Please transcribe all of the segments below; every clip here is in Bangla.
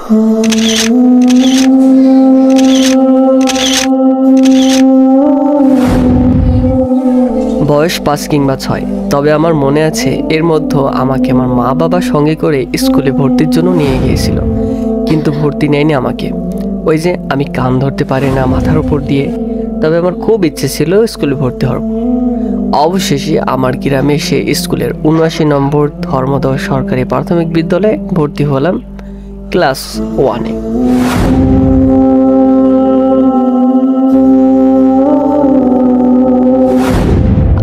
বয়স 5 কিংবা 6, তবে আমার মনে আছে এর মধ্যে আমাকে আমার মা বাবা সঙ্গে করে স্কুলে ভর্তির জন্য নিয়ে গিয়েছিল, কিন্তু ভর্তি নেয়নি আমাকে। ওই যে আমি কান ধরতে পারি না মাথার উপর দিয়ে, তবে আমার খুব ইচ্ছে ছিল স্কুলে ভর্তি হওয়ার। অবশেষে আমার গ্রামে সে স্কুলের 79 নম্বর ধর্মদয় সরকারি প্রাথমিক বিদ্যালয়ে ভর্তি হলাম ক্লাস 1-এ।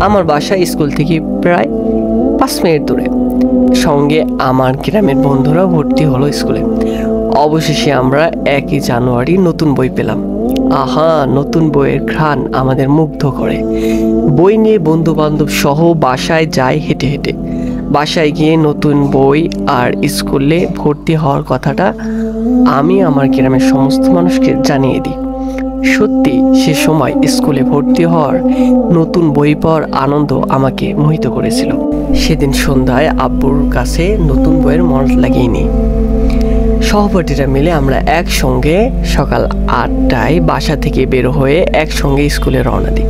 আমার বাসা স্কুল থেকে প্রায় 5 মিনিট দূরে। সঙ্গে আমার গ্রামের বন্ধুরা ভর্তি হলো স্কুলে। অবশেষে আমরা 1 জানুয়ারি নতুন বই পেলাম। আহা, নতুন বইয়ের ঘ্রাণ আমাদের মুগ্ধ করে। বই নিয়ে বন্ধু বান্ধব সহ বাসায় যাই হেঁটে হেঁটে। বাসায় গিয়ে নতুন বই আর স্কুলে ভর্তি হওয়ার কথাটা আমি আমার গ্রামের সমস্ত মানুষকে জানিয়ে দিই। সত্যি সে সময় স্কুলে ভর্তি হওয়ার, নতুন বই পাওয়ার আনন্দ আমাকে মোহিত করেছিল। সেদিন সন্ধ্যায় আব্বুর কাছে নতুন বইয়ের মন লাগিয়ে নিই। সহপাঠীরা মিলে আমরা একসঙ্গে সকাল 8টায় বাসা থেকে বের হয়ে একসঙ্গে স্কুলে রওনা দিই।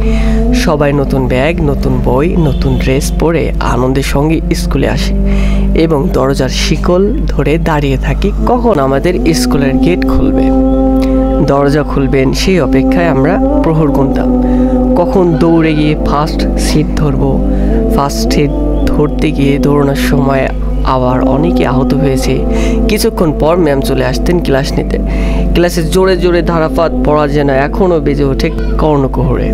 সবাই নতুন ব্যাগ, নতুন বই, নতুন ড্রেস পরে আনন্দের সঙ্গে স্কুলে আসি এবং দরজার শিকল ধরে দাঁড়িয়ে থাকি কখন আমাদের স্কুলের গেট খুলবে। দরজা খুলবেন সেই অপেক্ষায় আমরা প্রহর গুনতাম, কখন দৌড়ে গিয়ে ফার্স্ট সিট ধরবো। ফার্স্ট সিট ধরতে গিয়ে দৌড়ানোর সময় আবার অনেকে আহত হয়েছে। কিছুক্ষণ পর ম্যাম চলে আসতেন ক্লাস নিতে। ক্লাসে জোরে জোরে ধারাপাত পড়া যেন এখনও বেজে ওঠে কর্ণকুহরে।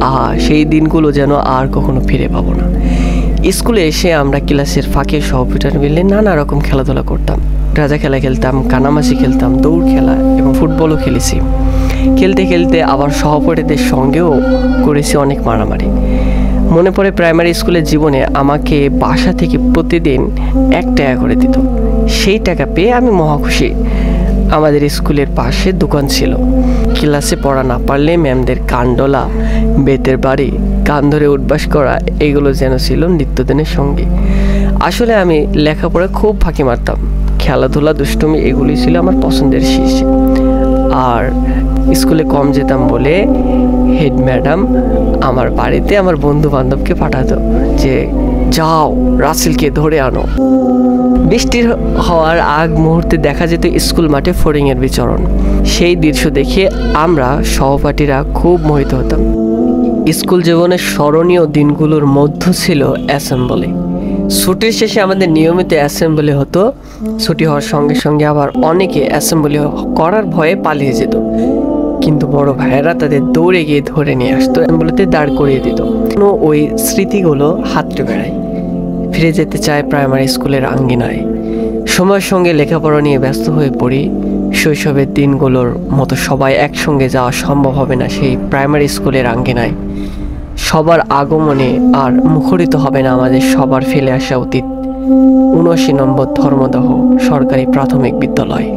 আহা, সেই দিনগুলো যেন আর কখনো ফিরে পাবো না। স্কুলে এসে আমরা ক্লাসের ফাঁকে সহপাঠীরা মিলে নানা রকম খেলাধুলা করতাম। রাজা খেলা খেলতাম, কানামাছি খেলতাম, দৌড় খেলা এবং ফুটবলও খেলেছি। খেলতে খেলতে আবার সহপাঠীদের সঙ্গেও করেছি অনেক মারামারি। মনে পড়ে প্রাইমারি স্কুলের জীবনে আমাকে বাসা থেকে প্রতিদিন 1 টাকা করে দিত। সেই টাকা পেয়ে আমি মহা খুশি। আমাদের স্কুলের পাশে দোকান ছিল। ক্লাসে পড়া না পারলে ম্যামদের কানডলা, বেতের বাড়ি, কান ধরে উঠবাস করা, এগুলো যেন ছিল নিত্যদিনের সঙ্গী। আসলে আমি লেখাপড়া খুব ফাঁকি মারতাম। খেলাধুলা, দুষ্টুমি এগুলি ছিল আমার পছন্দের শীর্ষ। আর স্কুলে কম যেতাম বলে হেড ম্যাডাম আমার বাড়িতে আমার বন্ধু বান্ধবকে পাঠাতো যে যাও রাসেলকে ধরে আনো। বৃষ্টির হওয়ার আগ মুহূর্তে দেখা যেত স্কুল মাঠে ফড়িংয়ের বিচরণ। সেই দৃশ্য দেখে আমরা সহপাঠীরা খুব মোহিত হতাম। স্কুল জীবনের স্মরণীয় দিনগুলোর মধ্য ছিল অ্যাসেম্বলি। ছুটির শেষে আমাদের নিয়মিত অ্যাসেম্বলি হতো। ছুটি হওয়ার সঙ্গে সঙ্গে আবার অনেকে অ্যাসেম্বলি করার ভয়ে পালিয়ে যেত, কিন্তু বড় ভাইয়েরা তাদের দৌড়ে গিয়ে ধরে নিয়ে আসতো, অ্যাসেম্বলিতে দাঁড় করিয়ে দিত। ওই স্মৃতিগুলো হাতড়ে বেড়ায়। ফিরে যেতে চায় প্রাইমারি স্কুলের আঙ্গিনায়। সময়ের সঙ্গে লেখাপড়া নিয়ে ব্যস্ত হয়ে পড়ি। শৈশবের দিনগুলোর মতো সবাই একসঙ্গে যাওয়া সম্ভব হবে না সেই প্রাইমারি স্কুলের আঙ্গিনায়। সবার আগমনে আর মুখরিত হবে না আমাদের সবার ফেলে আসা অতীত 79 নম্বর ধর্মদহ সরকারি প্রাথমিক বিদ্যালয়।